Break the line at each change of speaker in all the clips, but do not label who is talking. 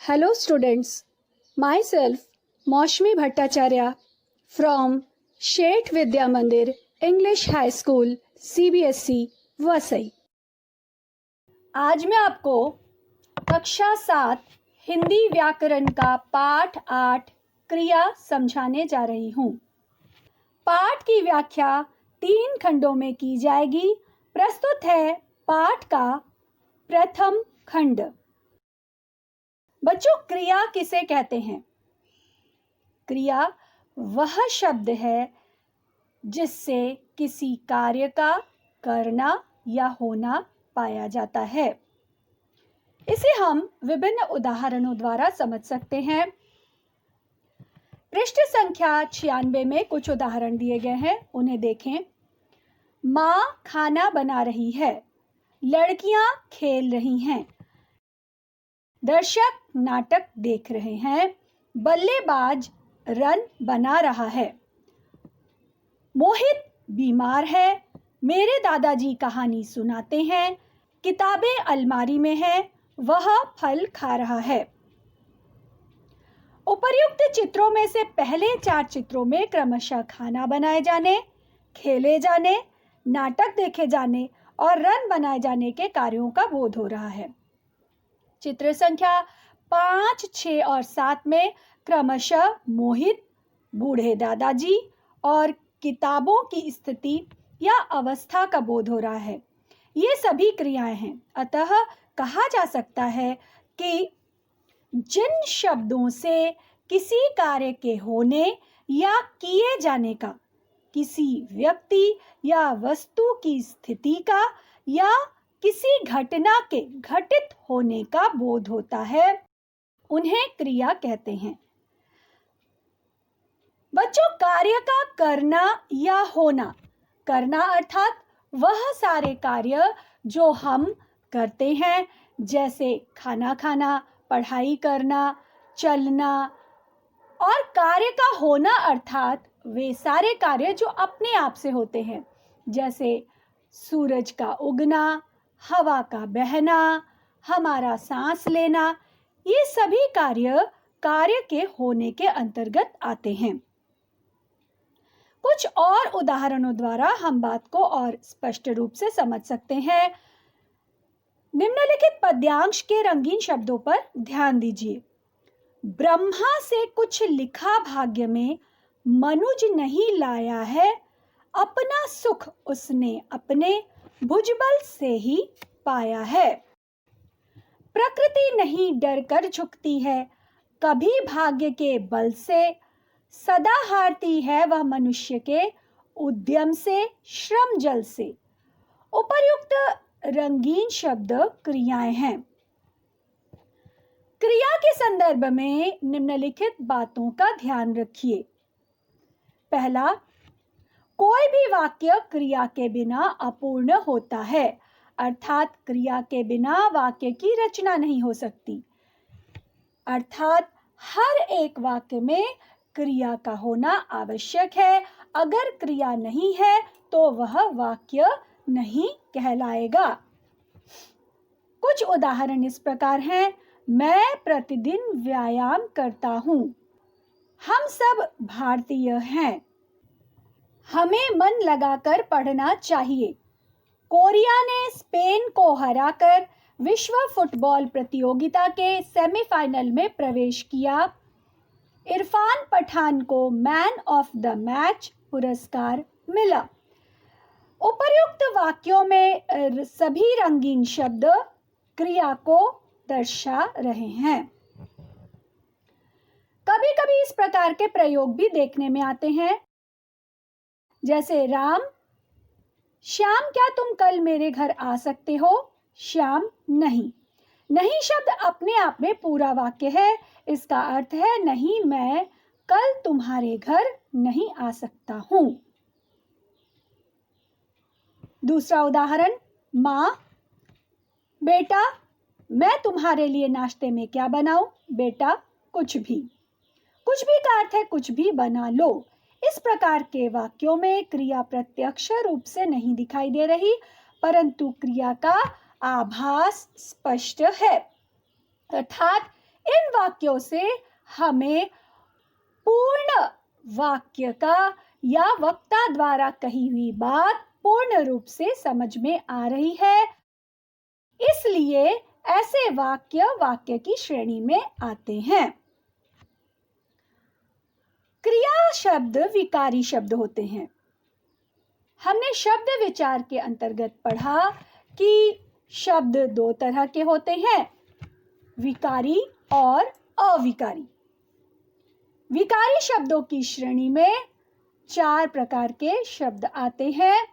Hello students, myself Maushmi Bhattacharya from Sheth Vidya Mandir English High School CBSE Vasai. आज मैं आपको कक्षा 7 हिंदी व्याकरण का पाठ 8 क्रिया समझाने जा रही हूँ। पाठ की व्याख्या 3 खंडों में की जाएगी। प्रस्तुत है पाठ का प्रथम खंड। बच्चों, क्रिया किसे कहते हैं? क्रिया वह शब्द है जिससे किसी कार्य का करना या होना पाया जाता है। इसे हम विभिन्न उदाहरणों द्वारा समझ सकते हैं। पृष्ठ संख्या 96 में कुछ उदाहरण दिए गए हैं, उन्हें देखें। माँ खाना बना रही है, लड़कियां खेल रही हैं, दर्शक नाटक देख रहे हैं, बल्लेबाज रन बना रहा है, मोहित बीमार है, मेरे दादाजी कहानी सुनाते हैं, किताबें अलमारी में हैं, वह फल खा रहा है। उपर्युक्त चित्रों में से पहले 4 चित्रों में क्रमशः खाना बनाए जाने, खेले जाने, नाटक देखे जाने और रन बनाए जाने के कार्यों का बोध हो रहा है। चित्र संख्या 5, 6 और 7 में क्रमशः मोहित, बूढ़े दादाजी और किताबों की स्थिति या अवस्था का बोध हो रहा है। ये सभी क्रियाएं हैं। अतः कहा जा सकता है कि जिन शब्दों से किसी कार्य के होने या किए जाने का, किसी व्यक्ति या वस्तु की स्थिति का या किसी घटना के घटित होने का बोध होता है, उन्हें क्रिया कहते हैं। बच्चों, कार्य का करना या होना, करना अर्थात वह सारे कार्य जो हम करते हैं, जैसे खाना खाना, पढ़ाई करना, चलना, और कार्य का होना अर्थात वे सारे कार्य जो अपने आप से होते हैं, जैसे सूरज का उगना, हवा का बहना, हमारा सांस लेना। ये सभी कार्य के होने के अंतर्गत आते हैं। कुछ और उदाहरणों द्वारा हम बात को और स्पष्ट रूप से समझ सकते हैं। निम्नलिखित पद्यांश के रंगीन शब्दों पर ध्यान दीजिए। ब्रह्मा से कुछ लिखा भाग्य में, मनुज नहीं लाया है, अपना सुख उसने अपने भुजबल से ही पाया है। प्रकृति नहीं डर कर झुकती है, कभी भाग्य के बल से, सदा हारती है वह मनुष्य के उद्यम से, श्रम जल से। उपर्युक्त रंगीन शब्द क्रियाएं हैं। क्रिया के संदर्भ में निम्नलिखित बातों का ध्यान रखिए। पहला, कोई भी वाक्य क्रिया के बिना अपूर्ण होता है, अर्थात क्रिया के बिना वाक्य की रचना नहीं हो सकती। अर्थात हर एक वाक्य में क्रिया का होना आवश्यक है। अगर क्रिया नहीं है तो वह वाक्य नहीं कहलाएगा। कुछ उदाहरण इस प्रकार हैं। मैं प्रतिदिन व्यायाम करता हूँ, हम सब भारतीय हैं, हमें मन लगाकर पढ़ना चाहिए, कोरिया ने स्पेन को हराकर विश्व फुटबॉल प्रतियोगिता के सेमीफाइनल में प्रवेश किया, इरफान पठान को मैन ऑफ द मैच पुरस्कार मिला। उपर्युक्त वाक्यों में सभी रंगीन शब्द क्रिया को दर्शा रहे हैं। कभी कभी इस प्रकार के प्रयोग भी देखने में आते हैं, जैसे राम, श्याम क्या तुम कल मेरे घर आ सकते हो? श्याम नहीं। नहीं शब्द अपने आप में पूरा वाक्य है। इसका अर्थ है नहीं, मैं कल तुम्हारे घर नहीं आ सकता हूं। दूसरा उदाहरण, माँ, बेटा मैं तुम्हारे लिए नाश्ते में क्या बनाऊं? बेटा कुछ भी। कुछ भी का अर्थ है कुछ भी बना लो। इस प्रकार के वाक्यों में क्रिया प्रत्यक्ष रूप से नहीं दिखाई दे रही, परंतु क्रिया का आभास स्पष्ट है। अर्थात इन वाक्यों से हमें पूर्ण वाक्य का या वक्ता द्वारा कही हुई बात पूर्ण रूप से समझ में आ रही है, इसलिए ऐसे वाक्य वाक्य की श्रेणी में आते हैं। क्रिया शब्द विकारी शब्द होते हैं। हमने शब्द विचार के अंतर्गत पढ़ा कि शब्द दो तरह के होते हैं, विकारी और अविकारी। विकारी शब्दों की श्रेणी में 4 प्रकार के शब्द आते हैं: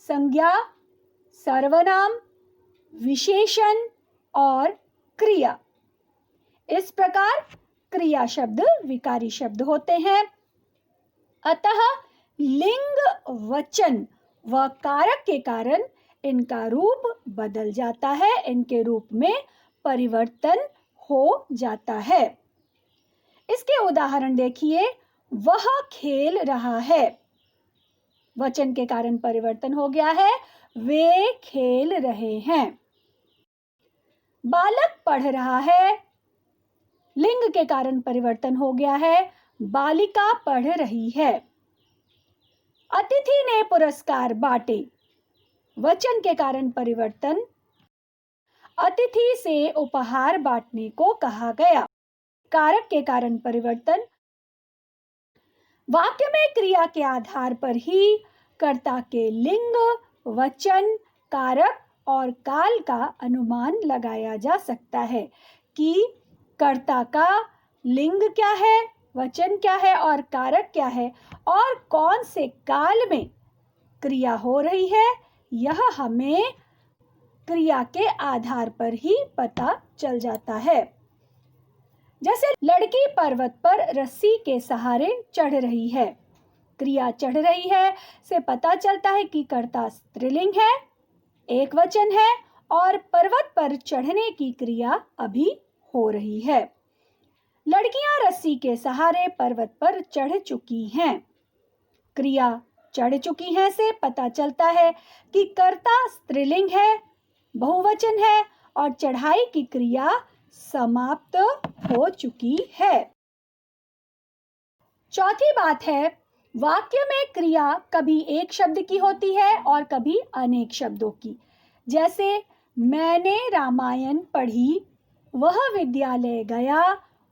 संज्ञा, सर्वनाम, विशेषण और क्रिया। इस प्रकार क्रिया शब्द विकारी शब्द होते हैं। अतः लिंग, वचन व कारक के कारण इनका रूप बदल जाता है, इनके रूप में परिवर्तन हो जाता है। इसके उदाहरण देखिए, वह खेल रहा है, वचन के कारण परिवर्तन हो गया है, वे खेल रहे हैं। बालक पढ़ रहा है, लिंग के कारण परिवर्तन हो गया है, बालिका पढ़ रही है। अतिथि ने पुरस्कार बांटे, वचन के कारण परिवर्तन, अतिथि से उपहार बांटने को कहा गया। कारक के कारण परिवर्तन, वाक्य में क्रिया के आधार पर ही कर्ता के लिंग, वचन, कारक और काल का अनुमान लगाया जा सकता है कि कर्ता का लिंग क्या है, वचन क्या है और कारक क्या है और कौन से काल में क्रिया हो रही है। यह हमें क्रिया के आधार पर ही पता चल जाता है। जैसे लड़की पर्वत पर रस्सी के सहारे चढ़ रही है, क्रिया चढ़ रही है से पता चलता है कि कर्ता स्त्रीलिंग है, एक वचन है और पर्वत पर चढ़ने की क्रिया अभी हो रही है। लड़कियां रस्सी के सहारे पर्वत पर चढ़ चुकी हैं, क्रिया चढ़ चुकी हैं से पता चलता है कि कर्ता स्त्रीलिंग है, बहुवचन है और चढ़ाई की क्रिया समाप्त हो चुकी है। चौथी बात है, वाक्य में क्रिया कभी एक शब्द की होती है और कभी अनेक शब्दों की। जैसे मैंने रामायण पढ़ी, वह विद्यालय गया,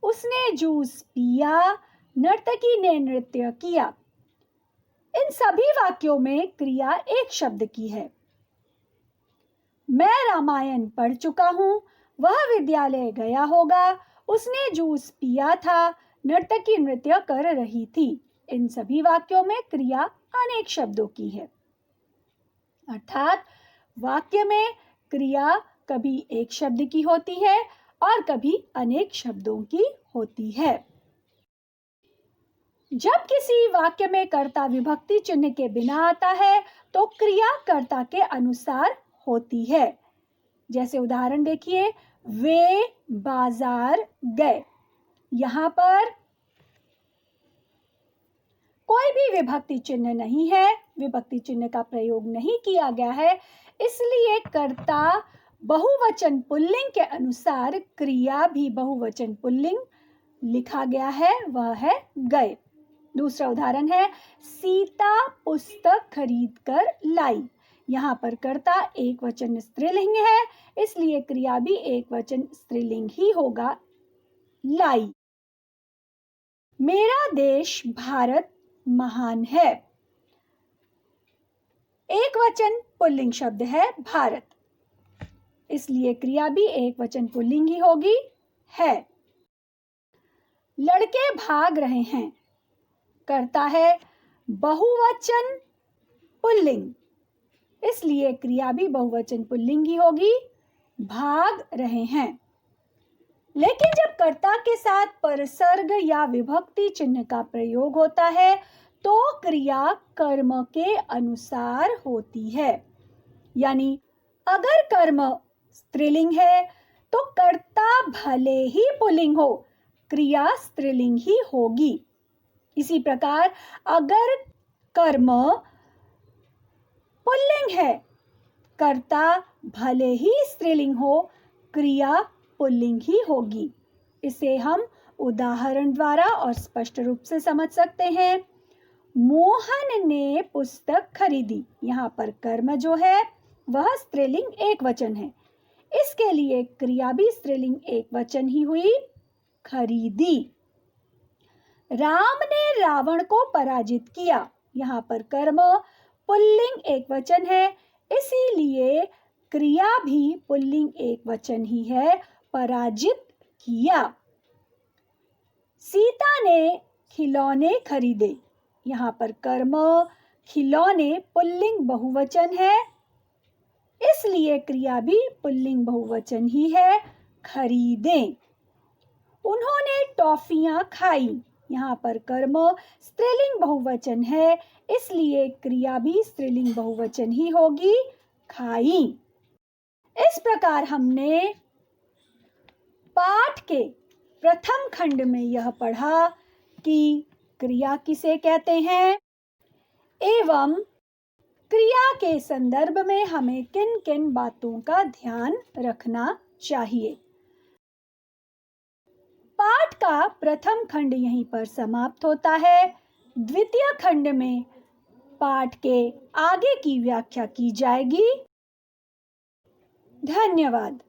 उसने जूस पिया, नर्तकी ने नृत्य किया। इन सभी वाक्यों में क्रिया एक शब्द की है। मैं रामायण पढ़ चुका हूँ, वह विद्यालय गया होगा, उसने जूस पिया था, नर्तकी नृत्य कर रही थी। इन सभी वाक्यों में क्रिया अनेक शब्दों की है। अर्थात वाक्य में क्रिया कभी एक शब्द की होती है और कभी अनेक शब्दों की होती है। जब किसी वाक्य में कर्ता विभक्ति चिन्ह के बिना आता है तो क्रिया कर्ता के अनुसार होती है। जैसे उदाहरण देखिए, वे बाजार गए। यहाँ पर कोई भी विभक्ति चिन्ह नहीं है, विभक्ति चिन्ह का प्रयोग नहीं किया गया है, इसलिए कर्ता बहुवचन पुल्लिंग के अनुसार क्रिया भी बहुवचन पुल्लिंग लिखा गया है, वह है गए। दूसरा उदाहरण है, सीता पुस्तक खरीद कर लाई। यहाँ पर कर्ता एक वचन स्त्रीलिंग है, इसलिए क्रिया भी एक वचन स्त्रीलिंग ही होगा, लाई। मेरा देश भारत महान है, एक वचन पुल्लिंग शब्द है भारत, इसलिए क्रिया भी एक वचन पुल्लिंग ही होगी, है। लड़के भाग रहे हैं, कर्ता है बहुवचन पुल्लिंग, इसलिए क्रिया भी बहुवचन पुल्लिंग ही होगी, भाग रहे हैं। लेकिन जब कर्ता के साथ परसर्ग या विभक्ति चिन्ह का प्रयोग होता है तो क्रिया कर्म के अनुसार होती है। यानी अगर कर्म स्त्रीलिंग है तो कर्ता भले ही पुल्लिंग हो, क्रिया स्त्रीलिंग ही होगी। इसी प्रकार अगर कर्म पुल्लिंग है, कर्ता भले ही स्त्रीलिंग हो, क्रिया पुल्लिंग ही होगी। इसे हम उदाहरण द्वारा और स्पष्ट रूप से समझ सकते हैं। मोहन ने पुस्तक खरीदी। यहाँ पर कर्म जो है वह स्त्रीलिंग एकवचन है, इसके लिए क्रिया भी स्त्रीलिंग एकवचन ही हुई, खरीदी। राम ने रावण को पराजित किया। यहाँ पर कर्म पुल्लिंग एकवचन है, इसीलिए क्रिया भी पुल्लिंग एकवचन ही है, पराजित किया। सीता ने खिलौने खरीदे। यहाँ पर कर्म खिलौने पुल्लिंग बहुवचन है, इसलिए क्रिया भी पुल्लिंग बहुवचन ही है, खरीदें। उन्होंने टॉफियां खाई। यहाँ पर कर्म स्त्रीलिंग बहुवचन है, इसलिए क्रिया भी स्त्रीलिंग बहुवचन ही होगी, खाई। इस प्रकार हमने पाठ के प्रथम खंड में यह पढ़ा कि क्रिया किसे कहते हैं एवं क्रिया के संदर्भ में हमें किन किन बातों का ध्यान रखना चाहिए। पाठ का प्रथम खंड यहीं पर समाप्त होता है। द्वितीय खंड में पाठ के आगे की व्याख्या की जाएगी। धन्यवाद।